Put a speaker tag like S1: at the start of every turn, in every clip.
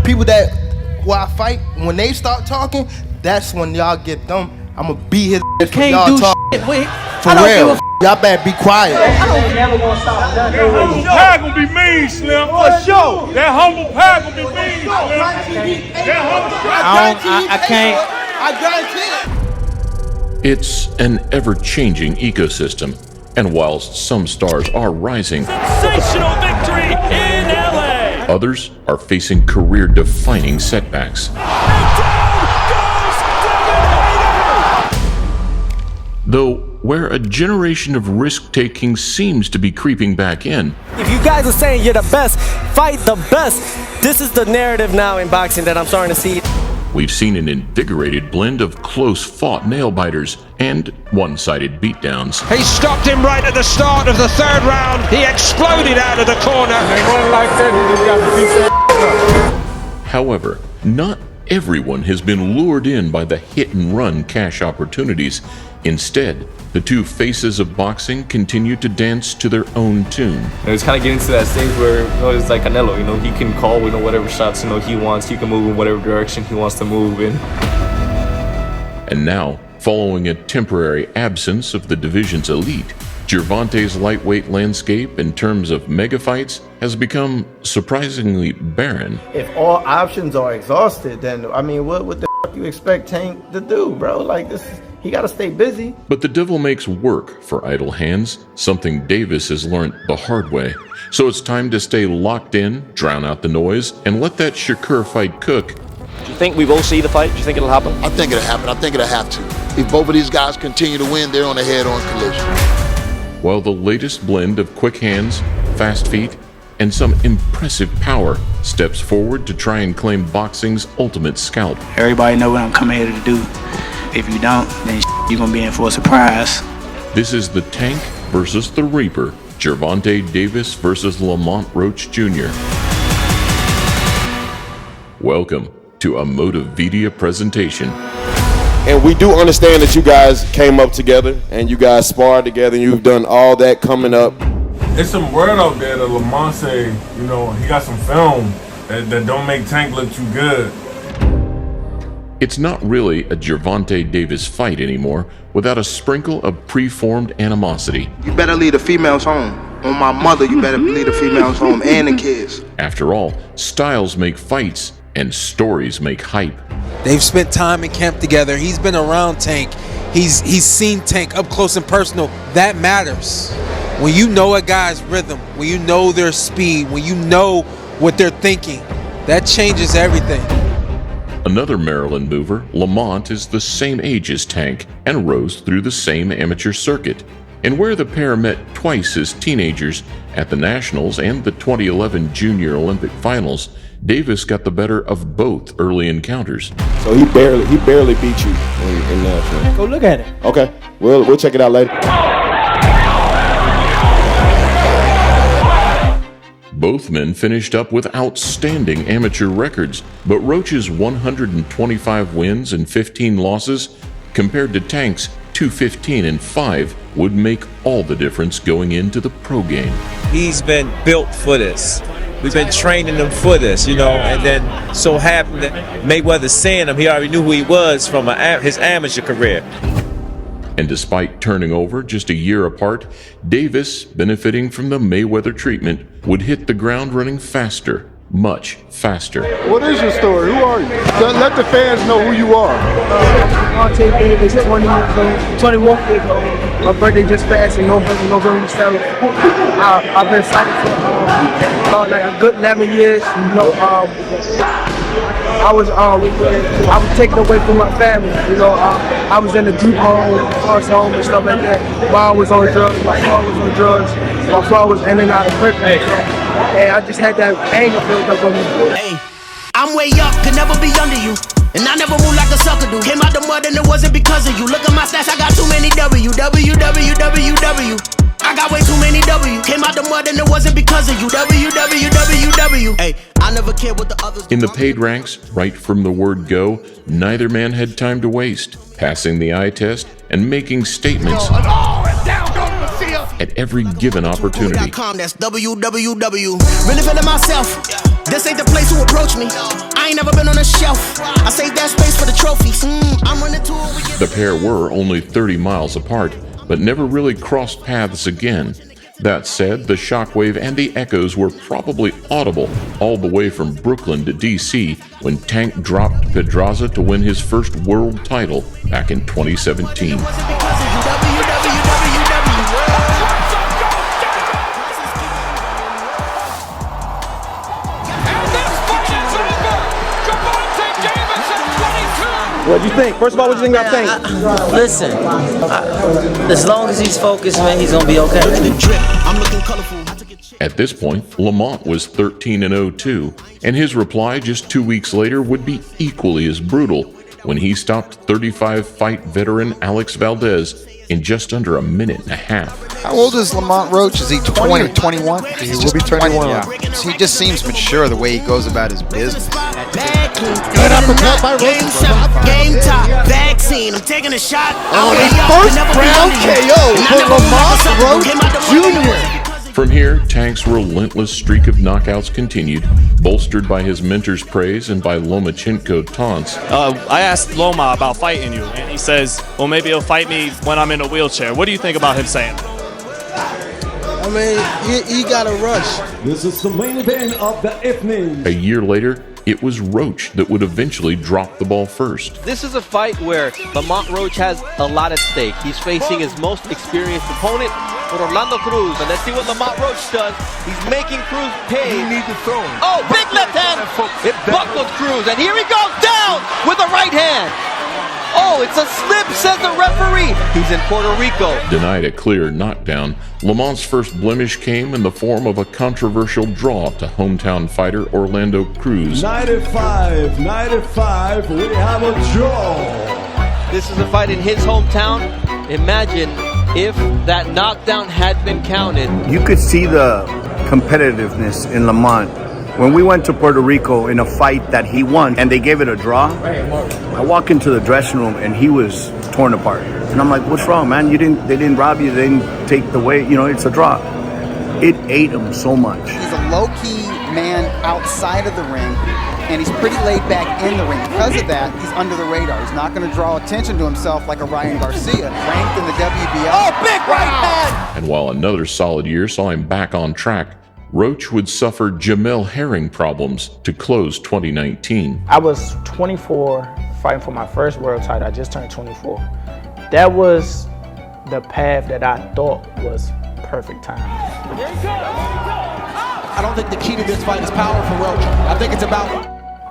S1: people that who I fight, when they start talking, that's when y'all get them. I'ma beat his ass for y'all talking. For real. Y'all better be quiet.
S2: I don't never gonna stop nothing.
S3: That humble pie gonna be mean, Slim.
S2: For sure.
S3: That humble pie gonna be mean, Slim.
S2: I can't.
S1: I guarantee it.
S4: It's an ever-changing ecosystem, and whilst some stars are rising,
S5: sensational victory in LA.
S4: Others are facing career-defining setbacks. Though, where a generation of risk-taking seems to be creeping back in.
S6: If you guys are saying you're the best, fight the best. This is the narrative now in boxing that I'm starting to see.
S4: We've seen an invigorated blend of close-fought nail-biters and one-sided beatdowns.
S7: He stopped him right at the start of the third round. He exploded out of the corner.
S4: However, not everyone has been lured in by the hit-and-run cash opportunities. Instead, the two faces of boxing continue to dance to their own tune.
S8: It's kind of getting to that stage where it's like Canelo. He can call whatever shots he wants. He can move in whatever direction he wants to move in.
S4: And now, following a temporary absence of the division's elite, Gervonta's lightweight landscape in terms of mega fights has become surprisingly barren.
S1: If all options are exhausted, then I mean, what the f you expect Tank to do, bro? Like this. He gotta stay busy.
S4: But the devil makes work for idle hands, something Davis has learned the hard way. So it's time to stay locked in, drown out the noise, and let that Shakur fight cook.
S6: Do you think we will see the fight? Do you think it'll happen?
S9: I think it'll happen. I think it'll have to. If both of these guys continue to win, they're on a head-on collision.
S4: While the latest blend of quick hands, fast feet, and some impressive power steps forward to try and claim boxing's ultimate scalp.
S10: Everybody know what I'm coming here to do. If you don't, then you're gonna be in for a surprise.
S4: This is the Tank versus the Reaper, Gervonta Davis versus Lamont Roach Jr. Welcome to a Motivedia presentation.
S11: And we do understand that you guys came up together and you guys sparred together and you've done all that coming up.
S3: There's some word out there that Lamont say, he got some film that don't make Tank look too good.
S4: It's not really a Gervonta Davis fight anymore without a sprinkle of preformed animosity.
S1: You better leave the females home. On my mother, you better leave the females home and the kids.
S4: After all, styles make fights and stories make hype.
S12: They've spent time in camp together. He's been around Tank. He's seen Tank up close and personal. That matters. When you know a guy's rhythm, when you know their speed, when you know what they're thinking, that changes everything.
S4: Another Maryland mover, Lamont, is the same age as Tank and rose through the same amateur circuit. And where the pair met twice as teenagers at the Nationals and the 2011 Junior Olympic Finals, Davis got the better of both early encounters.
S11: So he barely beat you in Nationals.
S2: Go look at it.
S11: Okay, we'll check it out later.
S4: Both men finished up with outstanding amateur records, but Roach's 125 wins and 15 losses compared to Tank's 215-5 would make all the difference going into the pro game.
S7: He's been built for this. We've been training him for this, and then so happened that Mayweather seeing him, he already knew who he was from his amateur career.
S4: And despite turning over just a year apart, Davis, benefiting from the Mayweather treatment, would hit the ground running faster, much faster.
S11: What is your story? Who are you? Let the fans know who you are.
S2: Gervonta Davis, 20 years old, 21 years old. My birthday just passed in November 7th. I've been fighting for like a good 11 years. I was taken away from my family. I was in a group home, foster home, and stuff like that. Mom was on drugs. My father was on drugs. My father was in and out of prison. And I just had that anger built up on me.
S13: Hey, I'm way up, could never be under you. And I never move like a sucker do. Came out the mud and it wasn't because of you. Look at my stats, I got too many W. I got way too many W. Came out the mud and it wasn't because of you. Hey, I never cared what the others.
S4: In the paid ranks, right from the word go, neither man had time to waste, passing the eye test and making statements at every given opportunity.
S13: That's www. Really feeling myself. This ain't the place to approach me. I I ain't never been on a shelf. I save that space for the trophies. I'm running to it.
S4: The pair were only 30 miles apart, but never really crossed paths again. That said, the shockwave and the echoes were probably audible all the way from Brooklyn to DC when Tank dropped Pedraza to win his first world title back in 2017.
S14: What do you think? First of all, what do you think about Tank?
S15: Listen, as long as he's focused, man, he's gonna be okay.
S4: At this point, Lamont was 13-0 too, and his reply just 2 weeks later would be equally as brutal when he stopped 35-fight veteran Alex Valdez in just under a minute and a half.
S16: How old is Lamont Roach? Is he 20 or 21?
S14: He will be 21.
S16: Yeah. So he just seems mature the way he goes about his business.
S13: Good uppercut by Roach. Game top, vaccine. I'm taking a shot.
S1: First round KO for Lamont Roach Jr.
S4: From here, Tank's relentless streak of knockouts continued, bolstered by his mentor's praise and by Lomachenko taunts.
S5: I asked Loma about fighting you, and he says, well, maybe he'll fight me when I'm in a wheelchair. What do you think about him saying?
S1: I mean, he got a rush.
S17: This is the main event of the evening.
S4: A year later, it was Roach that would eventually drop the ball first.
S18: This is a fight where Lamont Roach has a lot at stake. He's facing his most experienced opponent, Orlando Cruz. And let's see what Lamont Roach does. He's making Cruz pay.
S9: You need to throw him.
S18: Oh, big left hand. It buckled Cruz. And here he goes down with a right hand. Oh, it's a slip, says the referee. He's in Puerto Rico.
S4: Denied a clear knockdown, Lamont's first blemish came in the form of a controversial draw to hometown fighter Orlando Cruz.
S17: 95, we have a draw.
S18: This is a fight in his hometown. Imagine if that knockdown had been counted.
S19: You could see the competitiveness in Lamont. When we went to Puerto Rico in a fight that he won and they gave it a draw, I walk into the dressing room and he was torn apart. And I'm like, what's wrong, man? They didn't rob you, they didn't take the weight, it's a draw. It ate him so much.
S20: He's a low-key man outside of the ring, and he's pretty laid back in the ring. Because of that, he's under the radar. He's not going to draw attention to himself like a Ryan Garcia, ranked in the WBO.
S13: Oh, big right hand!
S4: And while another solid year saw him back on track, Roach would suffer Jamel Herring problems to close 2019.
S21: I was 24, fighting for my first world title. I just turned 24. That was the path that I thought was perfect time.
S14: I don't think the key to this fight is power for Roach. I think it's about...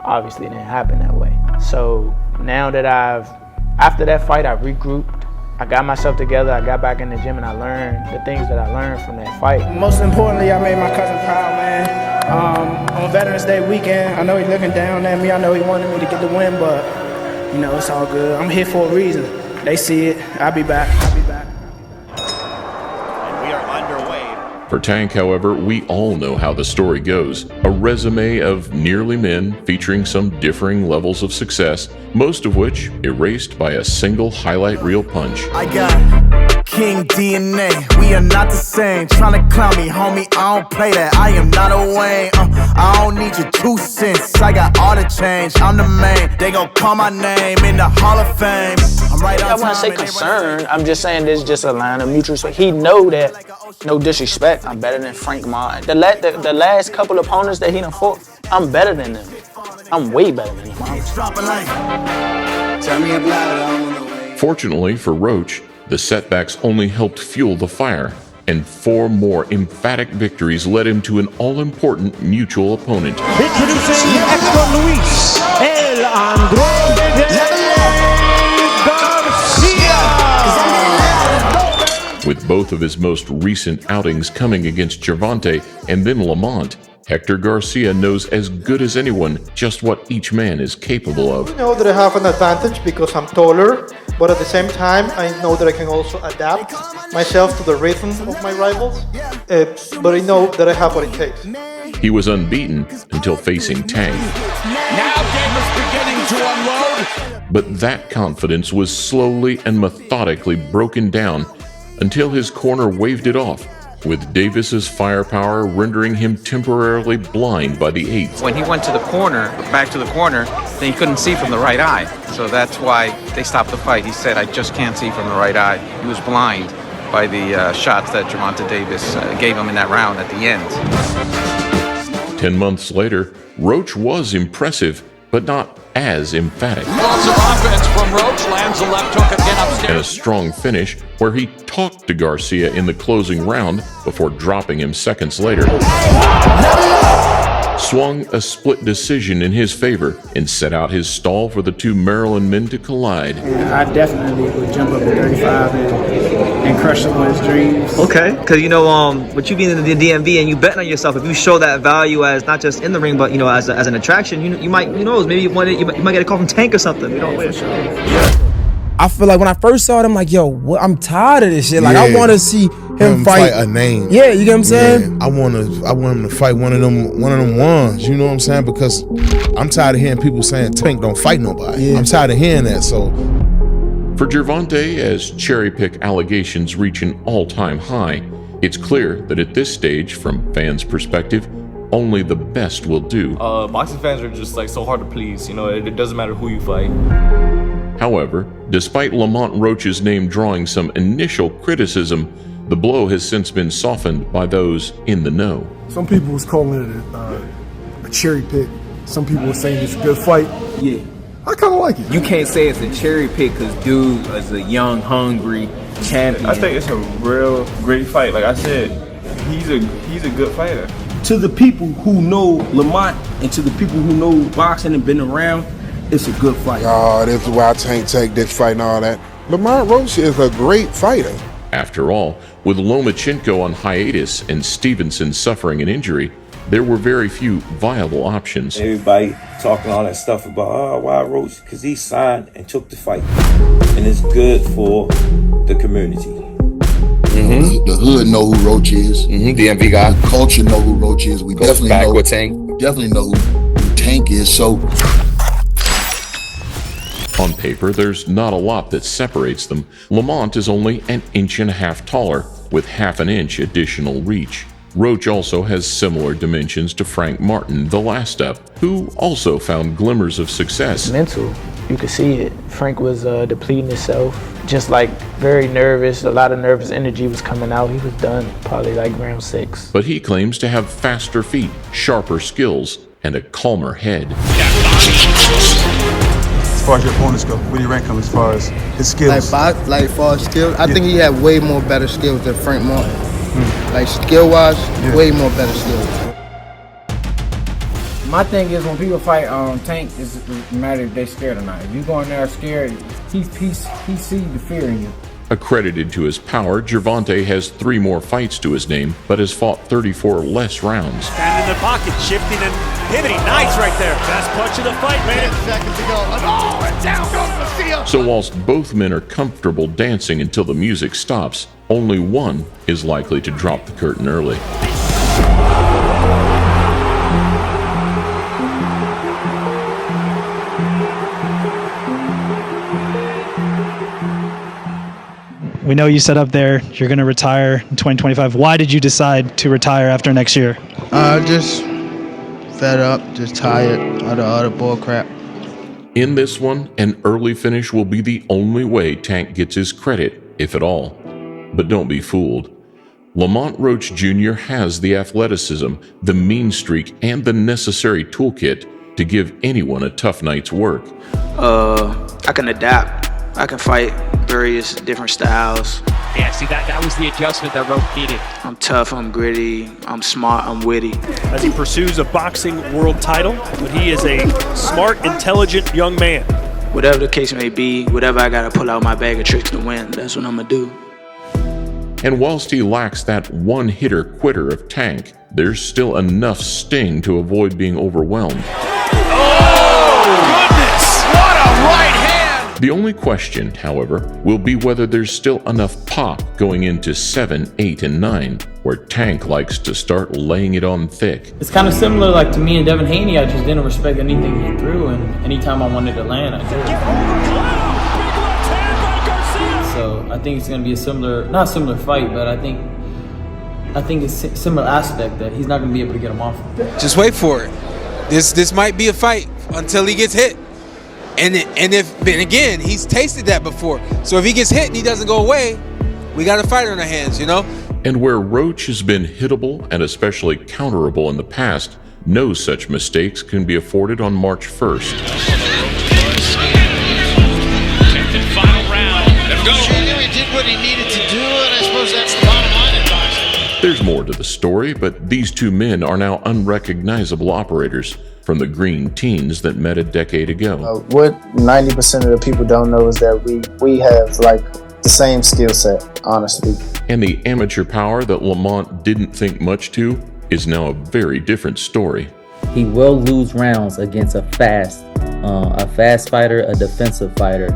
S21: Obviously, it didn't happen that way. So now that after that fight, I regrouped. I got myself together, I got back in the gym, and I learned the things that I learned from that fight.
S2: Most importantly, I made my cousin proud, man. On Veterans Day weekend, I know he's looking down at me. I know he wanted me to get the win, but, it's all good. I'm here for a reason. They see it. I'll be back.
S5: And we are underway.
S4: For Tank, however, we all know how the story goes. A resume of nearly men featuring some differing levels of success, most of which erased by a single highlight reel punch.
S22: I got King DNA, we are not the same. Tryna clown me, homie, I don't play that. I am not a Wayne, I don't need your 2 cents. I got all the change, I'm the main. They gon' call my name in the Hall of Fame. I'm right on time.
S21: I wouldn't say concern, I'm just saying there's just a line of mutual respect. He know that, no disrespect, I'm better than Frank Ma. The last couple opponents that he done fought, I'm better than them. I'm way better than them.
S4: Fortunately for Roach, the setbacks only helped fuel the fire, and 4 more emphatic victories led him to an all-important mutual opponent.
S17: Introducing Hector Luis, El Androide Garcia.
S4: With both of his most recent outings coming against Gervonta and then Lamont, Hector Garcia knows as good as anyone just what each man is capable of.
S23: I know that I have an advantage because I'm taller, but at the same time, I know that I can also adapt myself to the rhythm of my rivals, but I know that I have what it takes.
S4: He was unbeaten until facing Tank.
S13: Now game is beginning to unload.
S4: But that confidence was slowly and methodically broken down until his corner waved it off, with Davis's firepower rendering him temporarily blind by the 8th.
S6: When he went to the corner, back to the corner, then he couldn't see from the right eye. So that's why they stopped the fight. He said, I just can't see from the right eye. He was blind by the shots that Gervonta Davis gave him in that round at the end.
S4: 10 months later, Roach was impressive, but not as emphatic.
S8: Lots of offense from Roach, lands a left hook again upstairs.
S4: And a strong finish where he talked to Garcia in the closing round before dropping him seconds later. Swung a split decision in his favor and set out his stall for the two Maryland men to collide.
S21: I definitely would jump up to 35 and crush someone's dreams.
S10: Okay, because you know, with you being in the DMV and you betting on yourself, if you show that value as not just in the ring, but you know, as an attraction, you might, who knows, maybe you might get a call from Tank or something. You know,
S2: I feel like when I first saw it, I'm like, yo, I'm tired of this shit. Like, I want to see him fight
S24: a name.
S2: Yeah, you get what I'm saying?
S24: I want him to fight one of them ones. You know what I'm saying? Because I'm tired of hearing people saying Tank don't fight nobody. Yeah. I'm tired of hearing that. So
S4: for Gervonta, as cherry pick allegations reach an all-time high, it's clear that at this stage, from fans' perspective, only the best will do.
S25: Boxing fans are just like so hard to please. You know, it doesn't matter who you fight.
S4: However, despite Lamont Roach's name drawing some initial criticism, the blow has since been softened by those in the know.
S2: Some people was calling it a cherry pick. Some people were saying it's a good fight.
S26: Yeah.
S2: I kind of like it.
S26: You can't say it's a cherry pick because dude is a young, hungry champion.
S25: I think it's a real great fight. Like I said, he's a good fighter.
S26: To the people who know Lamont and to the people who know boxing and been around, it's a good fight.
S24: Oh, that's why Tank take this fight and all that. Lamont Roach is a great fighter.
S4: After all, with Lomachenko on hiatus and Stevenson suffering an injury, there were very few viable options.
S27: Everybody talking all that stuff about, why Roach? Because he signed and took the fight. And it's good for the community.
S9: Mm-hmm. The hood know who Roach is.
S28: Mm-hmm. DMV guy.
S9: The culture know who Roach is. We definitely
S28: back
S9: know.
S28: With Tank.
S9: Definitely know who Tank is. So
S4: on paper, there's not a lot that separates them. Lamont is only an inch and a half taller, with half an inch additional reach. Roach also has similar dimensions to Frank Martin, the last up, who also found glimmers of success.
S21: Mental, you could see it. Frank was depleting himself, just like very nervous. A lot of nervous energy was coming out. He was done probably like round 6.
S4: But he claims to have faster feet, sharper skills, and a calmer head.
S2: As far as your opponents go, where do you rank him as far as his skills?
S1: Like far as skills, I think he had way more better skills than Frank Martin. Like skill-wise, way more better skills.
S21: My thing is when people fight Tank, it matter if they're scared or not. If you go in there scared, he sees the fear in you.
S4: Accredited to his power, Gervonta has 3 more fights to his name, but has fought 34 less rounds.
S8: Standing in the pocket, shifting and pivoting. Nice right there. Best punch of the fight, man. 10 seconds to go. And down goes Garcia.
S4: So whilst both men are comfortable dancing until the music stops, only one is likely to drop the curtain early.
S29: We know you said up there you're going to retire in 2025. Why did you decide to retire after next year?
S1: Just fed up, just tired of the other bull crap.
S4: In this one, an early finish will be the only way Tank gets his credit, if at all. But don't be fooled. Lamont Roach Jr. has the athleticism, the mean streak, and the necessary toolkit to give anyone a tough night's work.
S21: I can adapt. I can fight various different styles.
S8: Yeah, see, that was the adjustment that Roach needed.
S21: I'm tough, I'm gritty, I'm smart, I'm witty.
S8: As he pursues a boxing world title, but he is a smart, intelligent young man.
S21: Whatever the case may be, whatever I gotta pull out my bag of tricks to win, that's what I'm gonna do.
S4: And whilst he lacks that one-hitter quitter of Tank, there's still enough sting to avoid being overwhelmed.
S8: Oh, goodness! What a right hand!
S4: The only question, however, will be whether there's still enough pop going into 7, 8, and 9, where Tank likes to start laying it on thick.
S21: It's kind of similar like to me and Devin Haney. I just didn't respect anything he threw, and anytime I wanted to land, I did. So I think it's going to be a similar, not similar fight, but I think
S10: I think it's a similar aspect that he's not going to be able to get him off.
S3: Just wait for it. This might be a fight until he gets hit. And again, he's tasted that before. So if he gets hit and he doesn't go away, we got a fight on our hands, you know?
S4: And where Roach has been hittable and especially counterable in the past, no such mistakes can be afforded on March 1st.
S7: Final round. Let's go. He did what he needed to do, and I suppose that's the bottom line advice.
S4: There's more to the story, but these two men are now unrecognizable operators from the green teens that met a decade ago.
S11: What 90% of the people don't know is that we have like the same skill set, honestly.
S4: And the amateur power that Lamont didn't think much to is now a very different story.
S12: He will lose rounds against a fast fighter, a defensive fighter,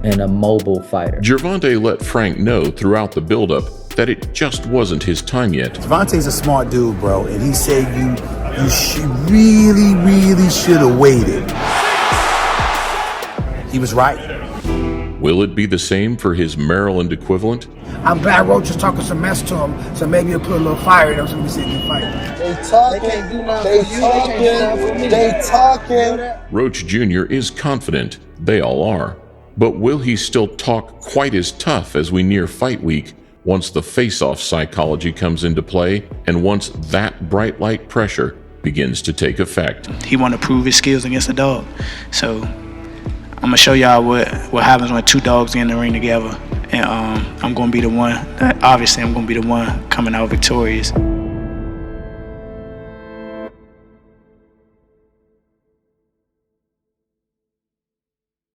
S12: and a mobile fighter.
S4: Gervonta let Frank know throughout the buildup that it just wasn't his time yet.
S15: Gervonta's a smart dude, bro, and he said you really should have waited. He was right.
S4: Will it be the same for his Maryland equivalent?
S2: I'm glad Roach is talking some mess to him, so maybe he'll put a little fire in him so we can see a good fight.
S15: They talking.
S4: Roach Jr. is confident. They all are. But will he still talk quite as tough as we near fight week once the face-off psychology comes into play and once that bright light pressure begins to take effect?
S21: He want to prove his skills against a dog. So I'm going to show y'all what happens when two dogs get in the ring together. And I'm going to be the one, obviously I'm going to be the one coming out victorious.